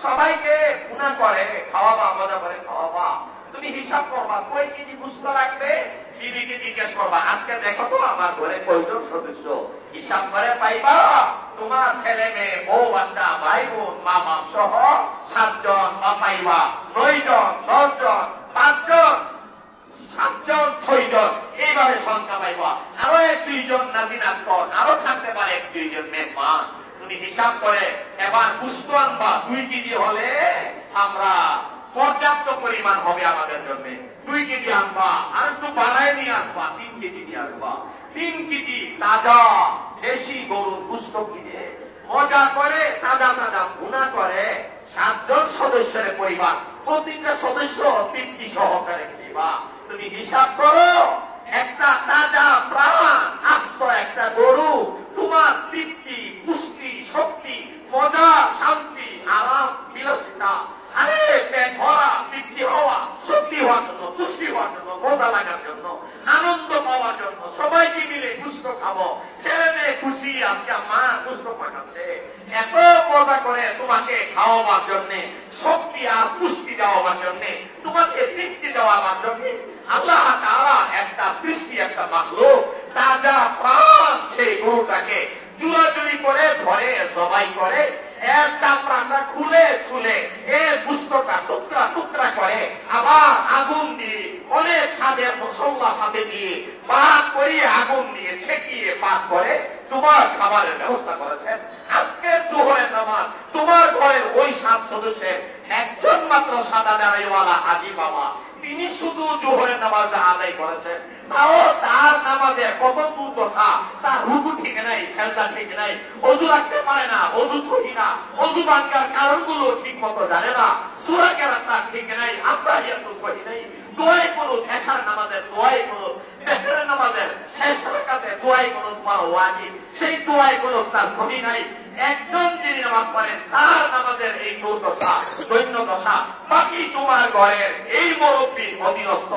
সবাইকে গুনাহ করে খাওয়াবা, মজা করে খাওয়াবা, তুমি হিসাব করবা কয় কেজি গোশত লাগবে, বিবিকে জিজ্ঞেস করবা আজকে দেখো তো আমার ঘরে কয়জন সদস্য, হিসাব করে পাইবা তোমার ছেলে মেয়ে বউ বাচ্চা ভাই বোন মা বাপ সহ 7 জন, বা পাইবা 9 জন 10 জন 5 জন 7 জন 6 জন, এইভাবে সংখ্যা পাইবা। আরো 1-2 জন নাতি নাতন আরো থাকতে পারে, 1-2 জন মেহমান। তুমি হিসাব করে এবার গোশত আনবা 2 কেজি হলে আমরা পর্যাপ্ত পরিমাণ হবে আমাদের জন্য। 2 কেজি আনবা, আর একটু বাড়ায় নিয়ে আসবা, 3 কেজি নিয়ে আসবা। 3 কেজি তাজা দেশি গরুর গোশত কিনে মজা করে তাজা তাজা ভুনা করে 7 জন সদস্যের পরিবার, প্রতিটা সদস্য তৃপ্তি সহকারে খেবা। তুমি হিসাব করো একটা তাজা প্রাণ আস্ত একটা গরু তোমার তৃপ্তি পুষ্টি শক্তি মজা শান্তি আরাম বিলাসিতা, আরে পেট ভরা তৃপ্তি হওয়া শক্তি হওয়ার জন্য পুষ্টি হওয়ার জন্য মজা লাগার জন্য আনন্দ পাওয়ার জন্য সবাইকে মিলে গোশত খাবো, ছেলে মেয়ে খুশি আজকে মা গোশত পাঠাচ্ছে, এত মজা করে তোমাকে খাওয়াবার জন্য শক্তি আর পুষ্টি দেওয়ার জন্য তোমাকে তৃপ্তি দেওয়ার জন্য আল্লাহ তাআলা একটা সৃষ্টি একটা মাখলুক তাজা প্রাণ সেই গরুটাকে জুড়াজুড়ি করে ধরে জবাই করে এর চামড়াটা খুলে ছুলে এর গোশতটা টুকরা টুকরা করে আবার আগুন দিয়ে অনেক স্বাদের মশলা সাথে দিয়ে পাক করে আগুন দিয়ে ছেঁকিয়ে পাক করে তোমার খাবারের ব্যবস্থা করেছেন। আজকে জোহরের নামাজ তোমার ঘরের ওই 7 সদস্যের একজন মাত্র সাদা দাড়িওয়ালা হাজী বাবা, তিনি শুধু জোহরের নামাজ আদায় করেছেন, তাও তার নামাজের কত দুর্দশা, তার রুকু ঠিক নাই, সেজদা ঠিক নাই, ওযু রাখতে পারে না, ওযু সহি না, ওযু ভাঙার কারণগুলো ঠিক মতো জানে না, সূরা কেরাত ঠিক নাই, আত্তাহিয়াতু সহি নাই, দোয়াই করুন এশার নামাজের দোয়াই করুন, ফজরের নামাজের শেষ রাকাতে দোয়াই করুন তোমার ওয়াজিব, সেই দোয়াই করুন তার সহি নাই। একজন যিনি নামাজ পড়েন তার নামাজের এই দুর্দশা দৈন্য দশা, বাকি তোমার ঘরের এই মুরব্বীর অধীনস্থ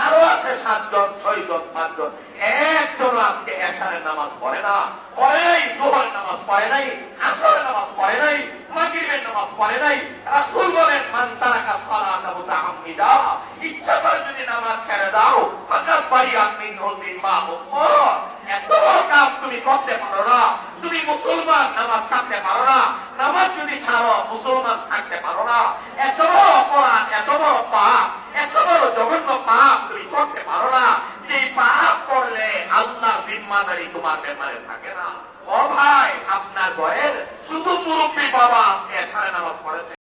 আরো আছে 7 জন 6 জন 5 জন, একজন আজকে এশারের নামাজ পড়ে না, পড়েই জোহরের নামাজ পড়ে নাই, আসরের নামাজ পড়ে নাই, মাগরিবের নামাজ পড়ে নাই। রাসূল বলেন মান তারাকা সালাতা মুতাআম্মিদা, ইচ্ছা করে যদি নামাজ ছেড়ে দাও ফাকাদ বাইয়া মিনহুল বিমা উম্মাহ, এত বড় কাজ তুমি করতে পারো না, তুমি মুসলমান নামাজ ছাড়তে পারো না, নামাজ যদি ছাড়ো মুসলমান থাকতে পারো না, এত বড় অপরাধ এত বড় পাপ এত বড় জঘন্য পাপ তুমি করতে পারো না, যে পাপ করলে আল্লাহর জিম্মাদারি তোমার ব্যাপারে থাকে না। ও ভাই, আপনার ঘরের শুধু মুরব্বী বাবা আজকে এখানে নামাজ পড়েছে,